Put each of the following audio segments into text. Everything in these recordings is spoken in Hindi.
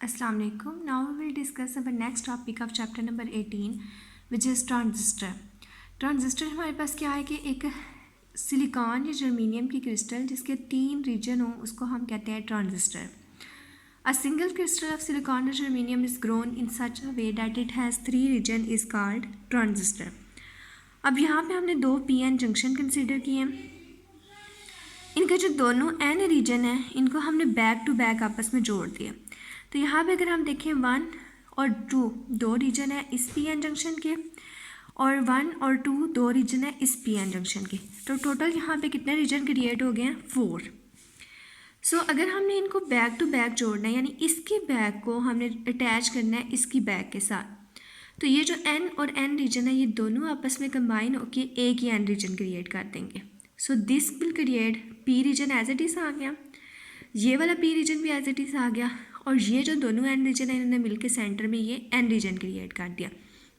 Assalamu alaikum. Now we will discuss our next topic of chapter number 18 which is transistor. Transistor हमारे पास क्या है कि एक सिलिकॉन या जर्मेनियम की क्रिस्टल जिसके 3 रीजन हो उसको हम कहते हैं transistor. A single crystal of silicon or germanium is grown in such a way that it has 3 region is called transistor. अब यहाँ पे हमने 2 p-n जंक्शन कंसिडर किए हैं. इनका जो दोनों n रीजन है इनको हमने बैक टू बैक आपस में जोड़ दिया. तो यहाँ पे अगर हम देखें 1 और 2 दो रीजन है इस p-n जंक्शन के और 1 और 2 दो रीजन है इस p-n जंक्शन के. तो टोटल यहाँ पे कितने रीजन क्रिएट हो गए हैं 4. सो अगर हमने इनको बैक टू बैक जोड़ना है यानी इसकी बैक को हमने अटैच करना है इसकी बैक के साथ, तो ये जो n और n रीजन है ये दोनों आपस में कंबाइन होकर एक ही n रीजन क्रिएट कर देंगे. So this will create p region as it is आ गया, ये वाला p रीजन भी एज इट इज़ आ गया और ये जो दोनों n रीजन है इन्होंने मिलकर सेंटर में ये n रीजन क्रिएट कर दिया.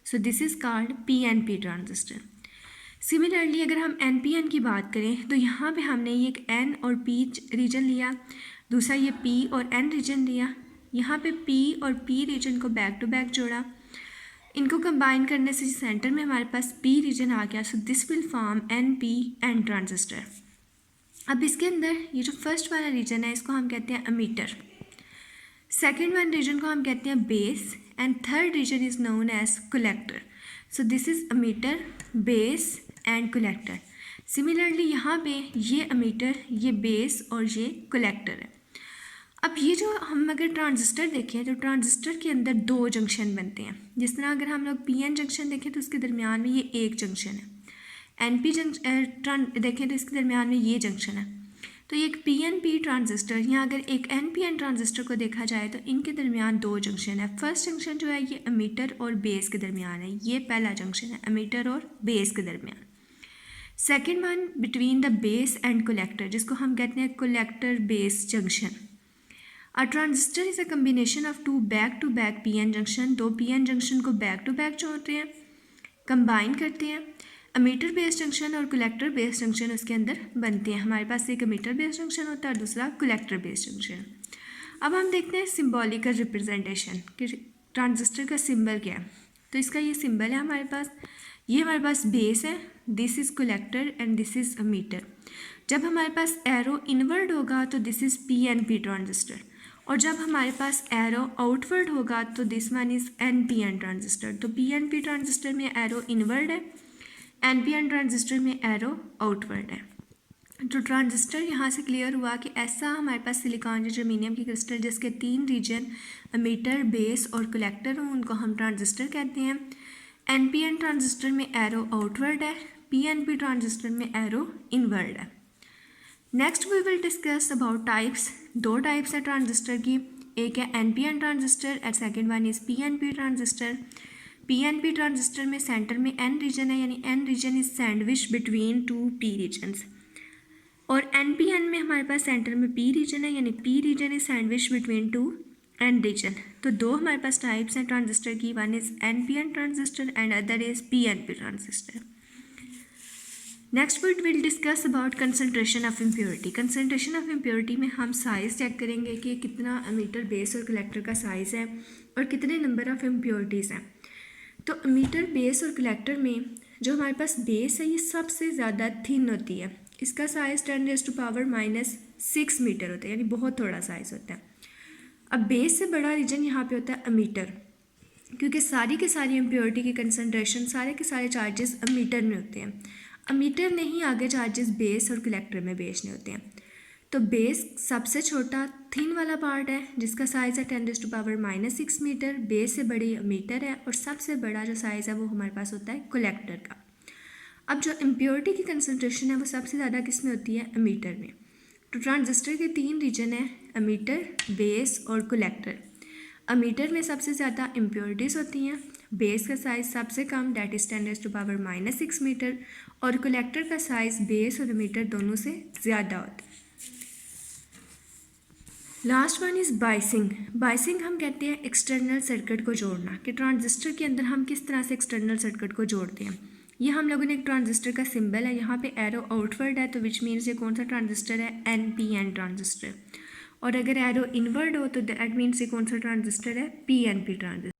सो this is called PNP transistor. Similarly अगर हम NPN की बात करें तो यहाँ पे हमने ये एक N और P रीजन लिया, दूसरा ये P और N रीजन लिया, यहाँ पे P और P रीजन को बैक टू बैक जोड़ा, इनको कंबाइन करने से सेंटर में हमारे पास P रीजन आ गया. सो this will form NPN transistor. अब इसके अंदर ये जो फर्स्ट वाला रीजन है इसको हम कहते हैं एमीटर, सेकेंड वन रीजन को हम कहते हैं base and third region is known as collector. So this is emitter, base and collector. Similarly यहाँ पे ये एमीटर, ये बेस और ये कलेक्टर है. अब ये जो हम अगर ट्रांजिस्टर देखें तो ट्रांजिस्टर के अंदर 2 जंक्शन बनते हैं. जिस तरह अगर हम लोग PN जंक्शन देखें तो उसके दरमियान में ये एक जंक्शन है, NP जंक्शन देखें तो इसके दरमियान में ये जंक्शन है. तो ये एक PNP ट्रांजिस्टर या अगर एक NPN ट्रांजिस्टर को देखा जाए तो इनके दरमियान 2 जंक्शन है. फर्स्ट जंक्शन जो है ये एमीटर और बेस के दरमियान है, ये पहला जंक्शन है एमीटर और बेस के दरमियान. Second one between the base and collector जिसको हम कहते हैं collector base junction. A transistor is a combination of 2 back to back PN junction. 2 PN junction को बैक टू बैक जोड़ते हैं, कंबाइन करते हैं. एमीटर बेस जंक्शन और कलेक्टर बेस जंक्शन उसके अंदर बनते हैं. हमारे पास एक एमीटर बेस जंक्शन होता है और दूसरा कलेक्टर बेस जंक्शन. अब हम देखते हैं सिंबॉलिकल रिप्रेजेंटेशन कि ट्रांजिस्टर का सिंबल क्या है. तो इसका ये सिंबल है हमारे पास, ये हमारे पास बेस है, this is collector and this is emitter. जब हमारे पास एरो इनवर्ड होगा तो दिस इज़ PNP ट्रांजिस्टर और जब हमारे पास एरो आउटवर्ड होगा तो this one is NPN transistor. तो PNP ट्रांजिस्टर में एरो इनवर्ड है, NPN ट्रांजिस्टर में एरो आउटवर्ड है. तो ट्रांजिस्टर यहाँ से क्लियर हुआ कि ऐसा हमारे पास सिलिकॉन या जर्मेनियम की क्रिस्टल जिसके 3 रीजन एमीटर, बेस और कलेक्टर हों उनको हम ट्रांजिस्टर कहते हैं. NPN ट्रांजिस्टर में एरो आउटवर्ड है, PNP ट्रांजिस्टर में एरो इनवर्ड है. Next we will discuss about types. 2 types है ट्रांजिस्टर की, एक है NPN transistor and second one is PNP transistor. PNP transistor में सेंटर में N रीजन है यानी N region is sandwich between 2 P regions और NPN में हमारे पास सेंटर में P रीजन है यानी P region is sandwich between 2 N region. तो 2 हमारे पास टाइप्स हैं ट्रांजिस्टर की, one is NPN transistor and other is PNP transistor. Next we will discuss about concentration of impurity. Concentration of impurity में हम साइज़ चेक करेंगे कि कितना एमीटर, बेस और कलेक्टर का साइज़ है और कितने नंबर ऑफ इम्प्योरिटीज़ हैं. तो एमीटर, बेस और कलेक्टर में जो हमारे पास बेस है ये सबसे ज़्यादा थिन होती है, इसका साइज़ 10⁻⁻⁶ मीटर होता है यानी बहुत थोड़ा साइज़ होता है. अब बेस से बड़ा रीजन यहाँ पे होता है एमीटर, क्योंकि सारी की सारी इम्प्योरिटी की कंसनट्रेशन, सारे के सारे चार्जेस एमीटर में होते हैं. एमीटर में ही आगे चार्जेस बेस और कलेक्टर में बेचने होते हैं. तो बेस सबसे छोटा थिन वाला पार्ट है जिसका साइज़ है 10⁻⁻⁶ मीटर, बेस से बड़ी एमीटर है और सबसे बड़ा जो साइज़ है वो हमारे पास होता है कलेक्टर का. अब जो इम्प्योरिटी की कंसनट्रेशन है वो सबसे ज़्यादा किस में होती है, एमीटर में. तो ट्रांजिस्टर के 3 रीजन है, एमीटर, बेस और कलेक्टर. एमीटर में सबसे ज़्यादा इम्प्योरिटीज़ होती हैं, बेस का साइज़ सबसे कम डैट इज़ 10⁻⁻⁶ मीटर और कलेक्टर का साइज़ बेस और एमीटर दोनों से ज़्यादा होता है. Last one is biasing. Biasing हम कहते हैं एक्सटर्नल सर्किट को जोड़ना, कि ट्रांजिस्टर के अंदर हम किस तरह से एक्सटर्नल सर्किट को जोड़ते हैं. ये हम लोगों ने एक ट्रांजिस्टर का सिंबल है, यहाँ पे एरो आउटवर्ड है तो विच मीन्स ये कौन सा ट्रांजिस्टर है, NPN ट्रांजिस्टर. और अगर एरो इनवर्ड हो तो दैट मीन्स ये कौन सा ट्रांजिस्टर है, PNP ट्रांजिस्टर।